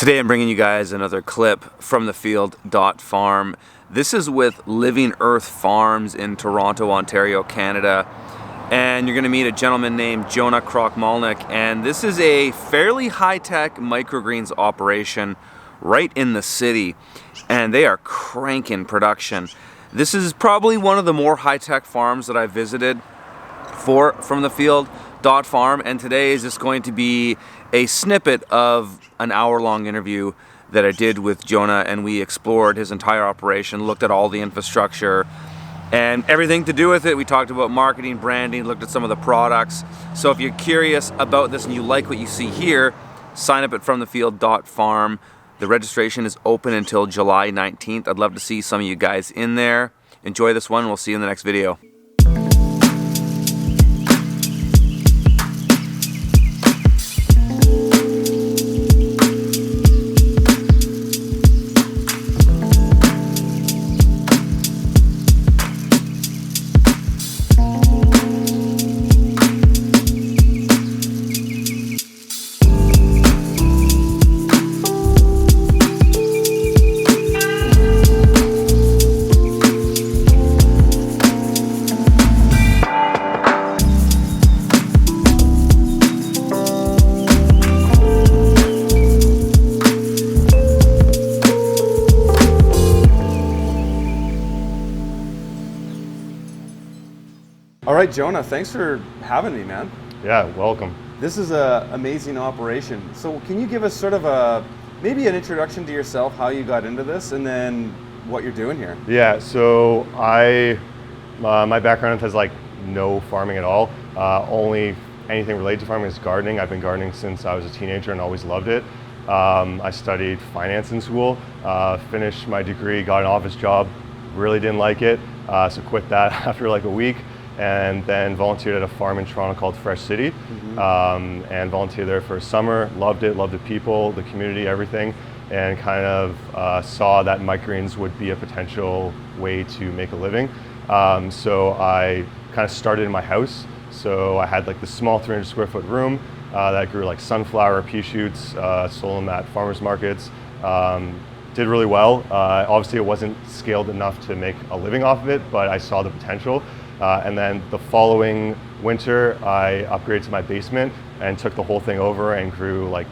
Today I'm bringing you guys another clip from the field.farm. This is with Living Earth Farms in Toronto, Ontario, Canada. And you're going to meet a gentleman named Jonah Krochmalnik. And this is a fairly high-tech microgreens operation right in the city. And they are cranking production. This is probably one of the more high-tech farms that I've visited from the field.farm. And today is just going to be a snippet of an hour-long interview that I did with Jonah, and we explored his entire operation, looked at all the infrastructure and everything to do with it. We talked about marketing, branding, looked at some of the products. So if you're curious about this and you like what you see here, sign up at fromthefield.farm. The registration is open until July 19th. I'd love to see some of you guys in there. Enjoy this one. We'll see you in the next video. All right, Jonah, thanks for having me, man. Yeah, welcome. This is an amazing operation. So can you give us sort of maybe an introduction to yourself, how you got into this, and then what you're doing here? Yeah, so my background has like no farming at all. Only anything related to farming is gardening. I've been gardening since I was a teenager and always loved it. I studied finance in school, finished my degree, got an office job, really didn't like it, so quit that after like a week. And then volunteered at a farm in Toronto called Fresh City, and volunteered there for a summer. Loved it, loved the people, the community, everything, and kind of saw that microgreens would be a potential way to make a living. So I kind of started in my house. So I had like this small 300 square foot room that grew like sunflower, pea shoots, sold them at farmers markets. Did really well. Obviously it wasn't scaled enough to make a living off of it, but I saw the potential. And then the following winter, I upgraded to my basement and took the whole thing over and grew like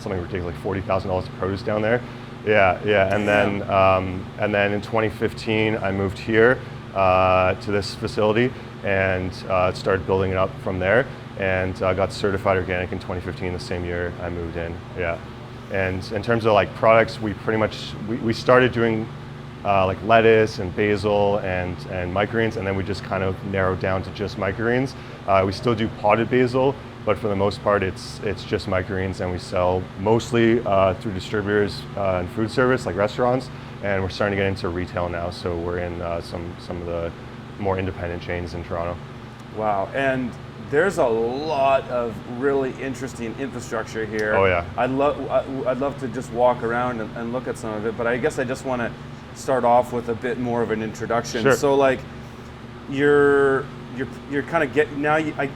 something ridiculous, like $40,000 of produce down there. Yeah. And then in 2015, I moved here to this facility and started building it up from there. And got certified organic in 2015, the same year I moved in. Yeah. And in terms of like products, we pretty much we started doing like lettuce and basil and microgreens, and then we just kind of narrowed down to just microgreens. We still do potted basil, but for the most part it's just microgreens, and we sell mostly through distributors and food service like restaurants, and we're starting to get into retail now, so we're in some of the more independent chains in Toronto. Wow, and there's a lot of really interesting infrastructure here. Oh yeah. I'd love to just walk around and look at some of it, but I guess I just want to start off with a bit more of an introduction. Sure. So like you're kind of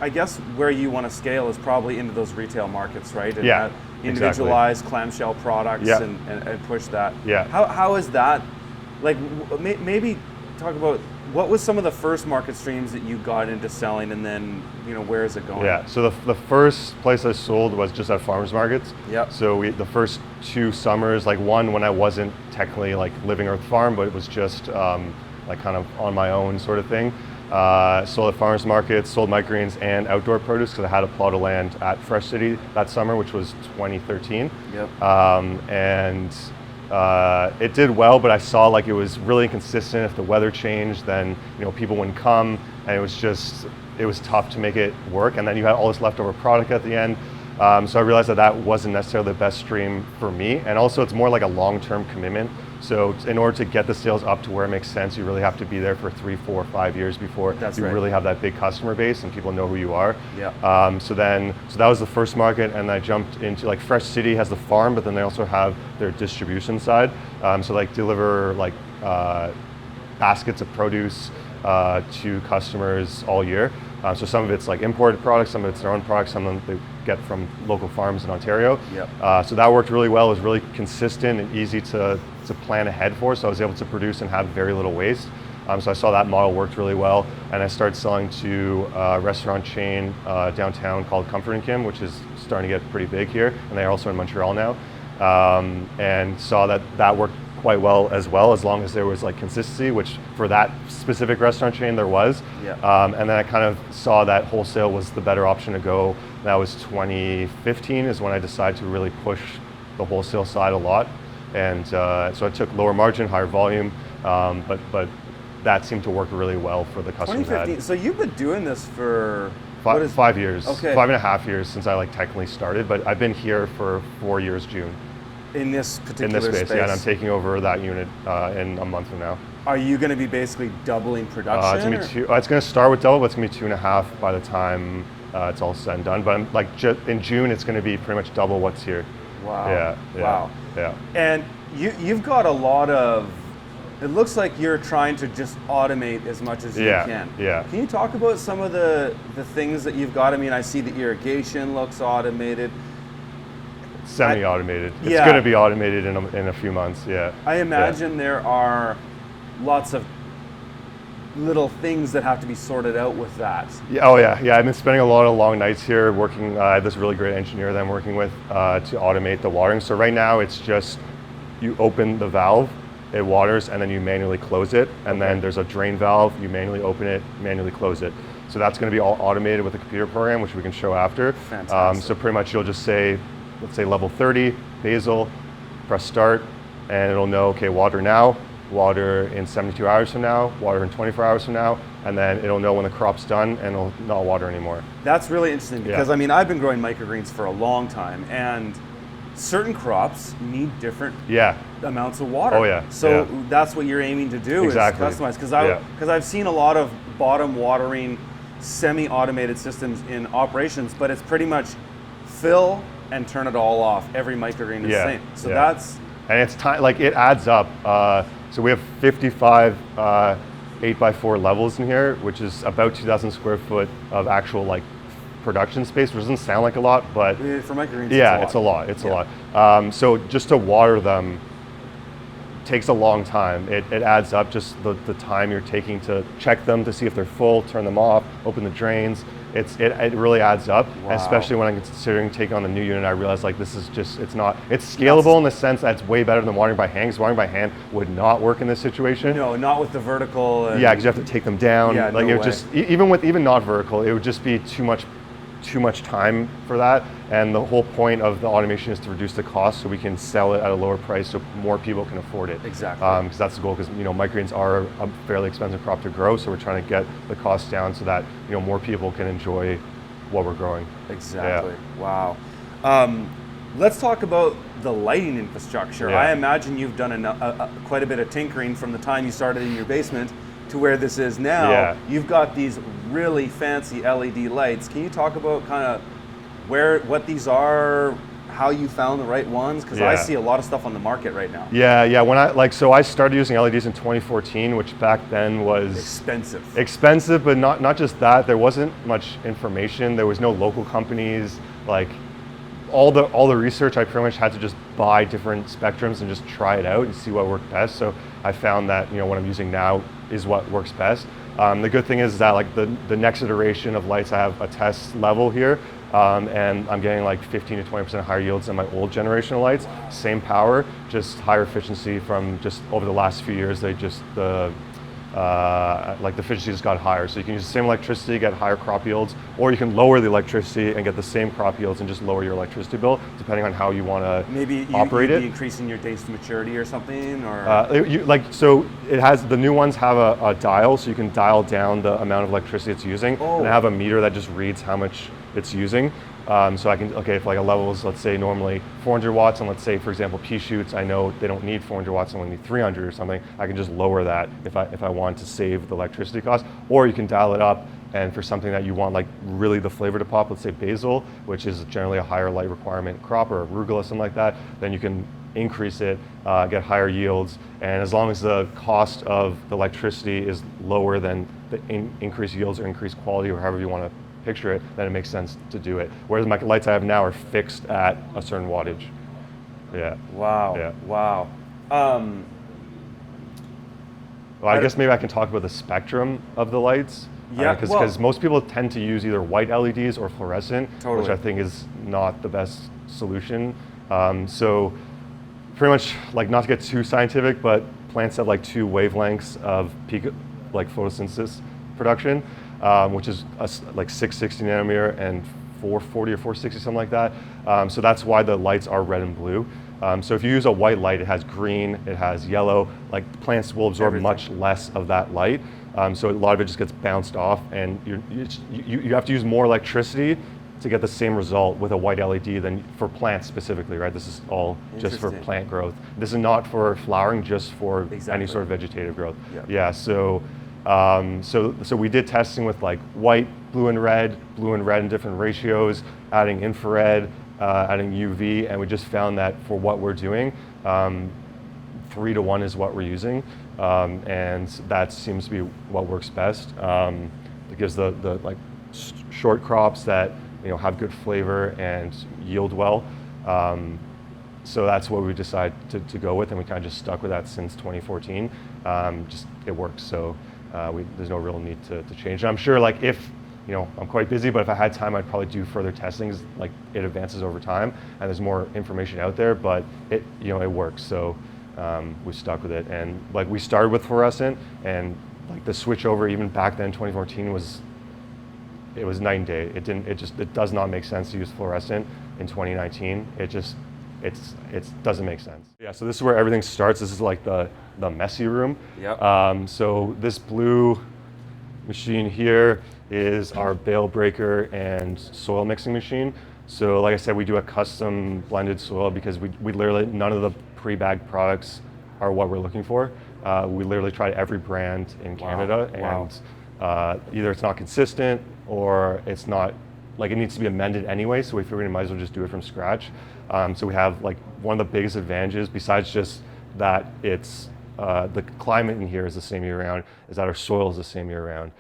I guess where you want to scale is probably into those retail markets, right? And yeah, individualized clamshell products, yeah. and push that. Yeah. How is that? Like maybe talk about what was some of the first market streams that you got into selling, and then where is it going? Yeah, so the first place I sold was just at farmers markets. Yeah. So the first 2 summers, like one when I wasn't technically like Living Earth Farm, but it was just like kind of on my own sort of thing. Sold at farmers markets, sold microgreens and outdoor produce because I had a plot of land at Fresh City that summer, which was 2013. Yep. And it did well, but I saw like it was really inconsistent. If the weather changed, then people wouldn't come, and it was tough to make it work. And then you had all this leftover product at the end. So I realized that wasn't necessarily the best stream for me, and also it's more like a long-term commitment. So in order to get the sales up to where it makes sense, you really have to be there for 3, 4, 5 years before really have that big customer base and people know who you are. Yeah. So that was the first market, and I jumped into like Fresh City has the farm, but then they also have their distribution side. So like deliver like baskets of produce to customers all year. So some of it's like imported products, some of it's their own products, some of them they get from local farms in Ontario. Yep. So that worked really well. It was really consistent and easy to plan ahead for. So I was able to produce and have very little waste. So I saw that model worked really well, and I started selling to a restaurant chain downtown called Comfort and Kim, which is starting to get pretty big here, and they're also in Montreal now. And saw that worked quite well, as long as there was like consistency, which for that specific restaurant chain there was. Yeah. And then I kind of saw that wholesale was the better option to go. That was 2015 is when I decided to really push the wholesale side a lot. And so I took lower margin, higher volume, but that seemed to work really well for the customers. 2015. So you've been doing this for 5 years, Okay. 5.5 years since I like technically started, but I've been here for 4 years June. in this particular In this space, space. yeah, and I'm taking over that unit in a month from now. Are you going to be basically doubling production? It's gonna be two. It's gonna start with double, but it's gonna be 2.5 by the time it's all said and done. But I'm like in June, it's gonna be pretty much double what's here. Wow. Yeah. Wow. Yeah. And you've got a lot of. It looks like you're trying to just automate as much as you can. Yeah. Can you talk about some of the things that you've got? I mean, I see the irrigation looks automated. Semi-automated. It's Yeah. going to be automated in a few months. Yeah. I imagine there are lots of little things that have to be sorted out with that. Yeah. Oh yeah. Yeah. I've been spending a lot of long nights here working. I have this really great engineer that I'm working with to automate the watering. So right now it's just you open the valve, it waters, and then you manually close it. And then there's a drain valve. You manually open it, manually close it. So that's going to be all automated with a computer program, which we can show after. Fantastic. So pretty much you'll just say, let's say level 30, basil, press start, and it'll know, okay, water now, water in 72 hours from now, water in 24 hours from now, and then it'll know when the crop's done and it'll not water anymore. That's really interesting because Yeah. I mean, I've been growing microgreens for a long time, and certain crops need different amounts of water. Oh, yeah. So Yeah. that's what you're aiming to do Exactly. is customize. Because Yeah. I've seen a lot of bottom watering semi-automated systems in operations, but it's pretty much fill and turn it all off. Every microgreen is the same. So that's and it's like it adds up. So we have 55 8x4 levels in here, which is about 2,000 square foot of actual like production space, which doesn't sound like a lot, but for microgreens. it's a lot. It's a lot. So just to water them takes a long time. It adds up, just the time you're taking to check them to see if they're full, turn them off, open the drains. It really adds up, Wow. especially when I'm considering taking on the new unit. I realized like this is just, it's scalable in the sense that it's way better than watering by hand, because watering by hand would not work in this situation. No, not with the vertical. And Yeah, because you have to take them down. Yeah, like no it would way. just even not vertical, it would just be too much time for that. And the whole point of the automation is to reduce the cost so we can sell it at a lower price so more people can afford it. Exactly. Because that's the goal, because microgreens are a fairly expensive crop to grow, so we're trying to get the cost down so that more people can enjoy what we're growing. Exactly. Wow. Let's talk about the lighting infrastructure. Yeah. I imagine you've done quite a bit of tinkering from the time you started in your basement to where this is now. Yeah. You've got these really fancy LED lights. Can you talk about kind of what these are, how you found the right ones? Because I Yeah. see a lot of stuff on the market right now. Yeah. When I started using LEDs in 2014, which back then was expensive, but not just that. There wasn't much information. There was no local companies. Like all the research, I pretty much had to just buy different spectrums and just try it out and see what worked best. So I found that what I'm using now is what works best. The good thing is that like the next iteration of lights, I have a test level here, and I'm getting like 15 to 20% higher yields than my old generation of lights. Same power, just higher efficiency from just over the last few years. The efficiency just got higher. So you can use the same electricity, get higher crop yields, or you can lower the electricity and get the same crop yields and just lower your electricity bill, depending on how you want to operate it. Maybe increasing your days to maturity or something, or So it has, the new ones have a dial, so you can dial down the amount of electricity it's using, and I have a meter that just reads how much it's using. So I can, if like a level is, let's say normally 400 watts, and let's say for example pea shoots, I know they don't need 400 watts, they only need 300 or something, I can just lower that if I want to save the electricity cost. Or you can dial it up And for something that you want like really the flavor to pop, let's say basil, which is generally a higher light requirement crop, or arugula, something like that, then you can increase it, get higher yields. And as long as the cost of the electricity is lower than the increased yields or increased quality, or however you want to picture it, then it makes sense to do it. Whereas my lights I have now are fixed at a certain wattage. Yeah. Wow. Yeah. Wow. Well, I guess maybe I can talk about the spectrum of the lights. Yeah, Because most people tend to use either white LEDs or fluorescent, Totally. which I think is not the best solution. So pretty much, like, not to get too scientific, but plants have like 2 wavelengths of peak like photosynthesis production, which is like 660 nanometer and 440 or 460, something like that. So that's why the lights are red and blue. So if you use a white light, it has green, it has yellow. Like, plants will absorb much less of that light. So a lot of it just gets bounced off, and you have to use more electricity to get the same result with a white LED than for plants specifically, right? This is all just for plant growth. This is not for flowering, just for any sort of vegetative growth. Yeah. So we did testing with like white, blue and red in different ratios, adding infrared, adding UV, and we just found that for what we're doing, 3 to 1 is what we're using, and that seems to be what works best. It gives the like short crops that have good flavor and yield well. So that's what we decided to go with, and we kind of just stuck with that since 2014. Just it works, so there's no real need to change. And I'm sure, like, if I'm quite busy, but if I had time, I'd probably do further testings. Like, it advances over time, and there's more information out there, but it works. So we stuck with it, and like we started with fluorescent, and like the switch over even back then, 2014 was night and day. It does not make sense to use fluorescent in 2019. It doesn't make sense. Yeah. So this is where everything starts. This is like the messy room. Yep. So this blue machine here is our bale breaker and soil mixing machine. So like I said, we do a custom blended soil because we literally, none of the pre-bagged products are what we're looking for. We literally tried every brand in Canada, and either it's not consistent or it's not, like, it needs to be amended anyway, so we figured we might as well just do it from scratch. So we have, like, one of the biggest advantages, besides just that it's the climate in here is the same year round, is that our soil is the same year round.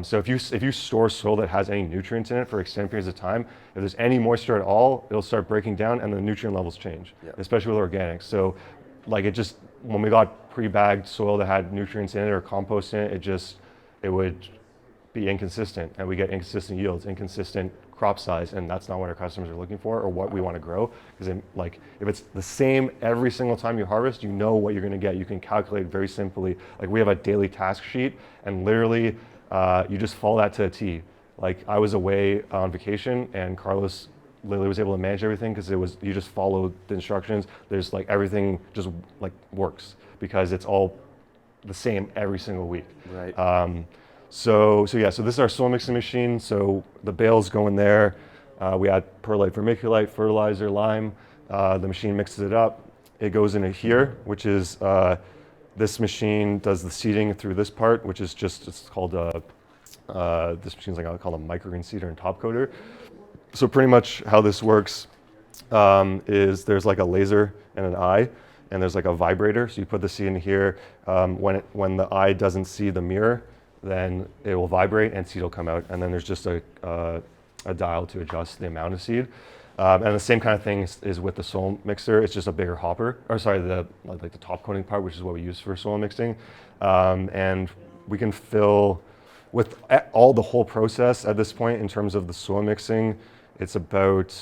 So if you store soil that has any nutrients in it for extended periods of time, if there's any moisture at all, it'll start breaking down and the nutrient levels change, especially with organics. So like, when we got pre-bagged soil that had nutrients in it or compost in it, it would be inconsistent, and we get inconsistent yields, inconsistent crop size, and that's not what our customers are looking for or what we want to grow. Because like, if it's the same every single time you harvest, you know what you're going to get. You can calculate very simply. Like, we have a daily task sheet, and literally you just follow that to a T. Like, I was away on vacation, and Carlos literally was able to manage everything because you just follow the instructions. There's like, everything just like works because it's all the same every single week. Right. So this is our soil mixing machine. So the bales go in there. We add perlite, vermiculite, fertilizer, lime. The machine mixes it up. It goes into here, which is this machine does the seeding through this part, which is it's called this machine's like called a microgreen seeder and top coater. So pretty much how this works is there's like a laser and an eye, and there's like a vibrator. So you put the seed in here. When the eye doesn't see the mirror, then it will vibrate and seed will come out. And then there's just a dial to adjust the amount of seed. And the same kind of thing is with the soil mixer. It's just a bigger hopper, or sorry, the top coating part, which is what we use for soil mixing. And we can fill with all the whole process at this point in terms of the soil mixing. It's about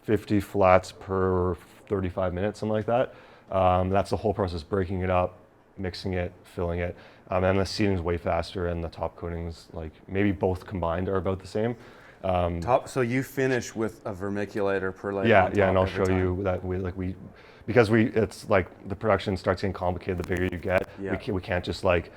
50 flats per 35 minutes, something like that. That's the whole process: breaking it up, mixing it, filling it. And the seeding is way faster, and the top coatings, like maybe both combined, are about the same. So you finish with a vermiculator perlite. Yeah, and I'll show you that because it's like the production starts getting complicated the bigger you get. Yeah. We can't just like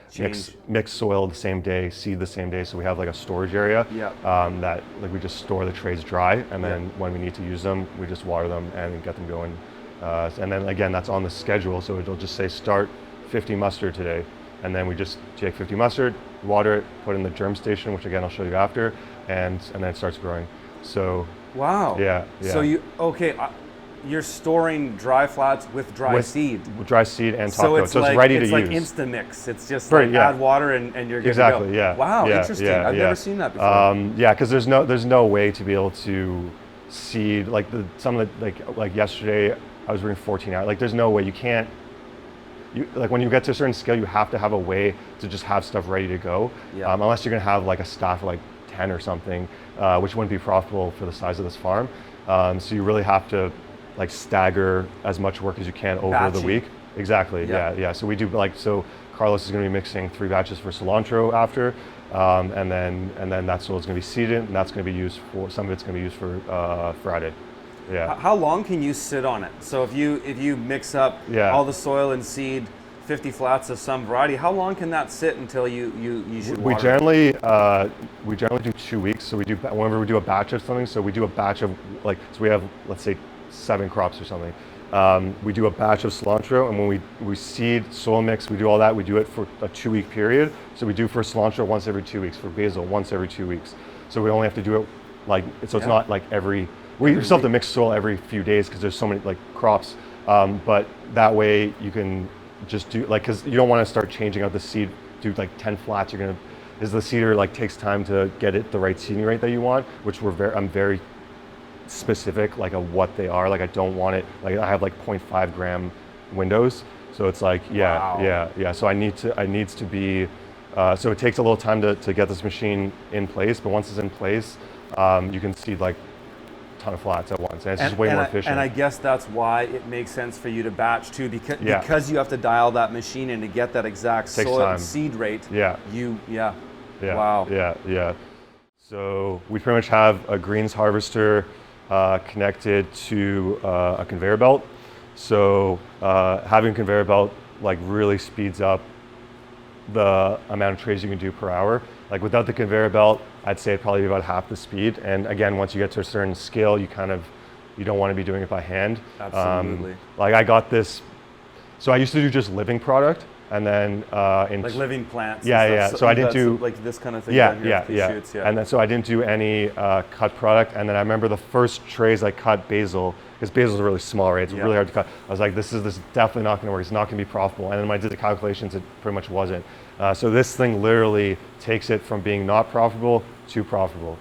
mix soil the same day, seed the same day. So we have like a storage area that like we just store the trays dry, and then when we need to use them, we just water them and get them going. And then again, that's on the schedule, so it'll just say start 50 mustard today. and then we just take 50 mustard, water it, put it in the germ station, which again I'll show you after, and then it starts growing. So wow. yeah. So you're storing dry flats with dry seed. With dry seed and top So coat. it's So like, it's ready to it's use. like Instamix. It's just Right, like yeah. add water and you're good Exactly, to go. yeah. Wow, yeah, interesting. yeah, I've yeah. never seen that before. Yeah, because there's no way to be able to seed like some of the like yesterday I was working 14 hours. Like there's no way you can't. Like when you get to a certain scale, you have to have a way to just have stuff ready to go. Yeah. Unless you're gonna have like a staff of like 10 or something, which wouldn't be profitable for the size of this farm. So you really have to like stagger as much work as you can over the week. Exactly. Yeah. So we do so Carlos is going to be mixing 3 batches for cilantro after, and then that's what's going to be seeded, and that's going to be used for some of it's going to be used for Friday. Yeah. How long can you sit on it? So if you mix up all the soil and seed, 50 flats of some variety, how long can that sit until you should water it? We generally do 2 weeks. So whenever we do a batch of something. So we do a batch of so we have, let's say, 7 crops or something. We do a batch of cilantro, and when we seed, soil mix, we do all that. We do it for a 2-week period. So we do for cilantro once every 2 weeks, for basil once every 2 weeks. So we only have to do it it's not like we still have to mix soil every few days because there's so many crops. But that way you can just do because you don't want to start changing out the seed. Do 10 flats. The seeder takes time to get it the right seeding rate that you want, which I'm very specific of what they are. I don't want it I have 0.5 gram windows, so it's Wow. yeah. So I needs to be so it takes a little time to get this machine in place, but once it's in place, you can seed a ton of flats at once, and it's just way more efficient. And I guess that's why it makes sense for you to batch too, because you have to dial that machine in to get that exact soil seed rate. Wow. Yeah. So we pretty much have a greens harvester connected to a conveyor belt. So having a conveyor belt really speeds up the amount of trays you can do per hour. Without the conveyor belt, I'd say it'd probably be about half the speed. And again, once you get to a certain scale, you don't want to be doing it by hand. Absolutely. I got this. So I used to do just living product, and then living plants. Yeah. So I didn't do this kind of thing. Yeah. Shoots, And then so I didn't do any cut product. And then I remember the first trays I cut basil, because basil is really small, right? It's really hard to cut. I was like, this is definitely not going to work. It's not going to be profitable. And then when I did the calculations, it pretty much wasn't. So this thing literally takes it from being not profitable to profitable.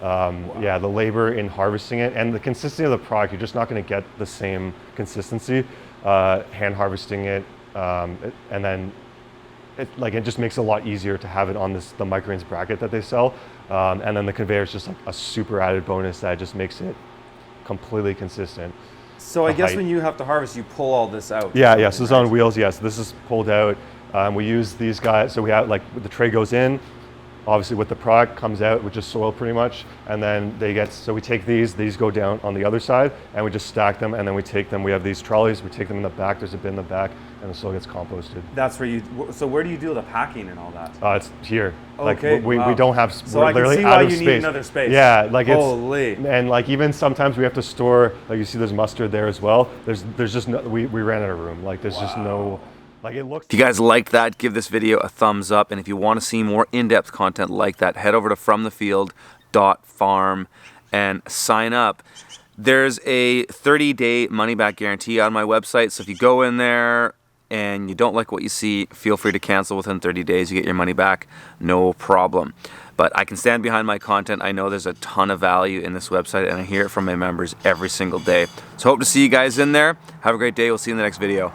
Wow. Yeah, the labor in harvesting it and the consistency of the product, you're just not going to get the same consistency hand harvesting it. And then it just makes it a lot easier to have it on the microgreens bracket that they sell. And then the conveyor is just a super added bonus that just makes it completely consistent. So I guess when you have to harvest, you pull all this out. Yeah. So it's on wheels. Yes, this is pulled out. We use these guys. So we have the tray goes in. Obviously, with the product comes out, which is soil pretty much, and then so we take these go down on the other side, and we just stack them, and then we take them. We have these trolleys. We take them in the back. There's a bin in the back, and the soil gets composted. That's where so where do you do the packing and all that? It's here. Okay. We don't have. So we're I can literally see out why of you space. need another space. Yeah, Holy. and even sometimes we have to store. You see, there's mustard there as well. There's just no. We ran out of room. There's just no. It looks. If you guys liked that, give this video a thumbs up. And if you want to see more in-depth content like that, head over to fromthefield.farm and sign up. There's a 30-day money-back guarantee on my website. So if you go in there and you don't like what you see, feel free to cancel within 30 days. You get your money back, no problem. But I can stand behind my content. I know there's a ton of value in this website, and I hear it from my members every single day. So hope to see you guys in there. Have a great day. We'll see you in the next video.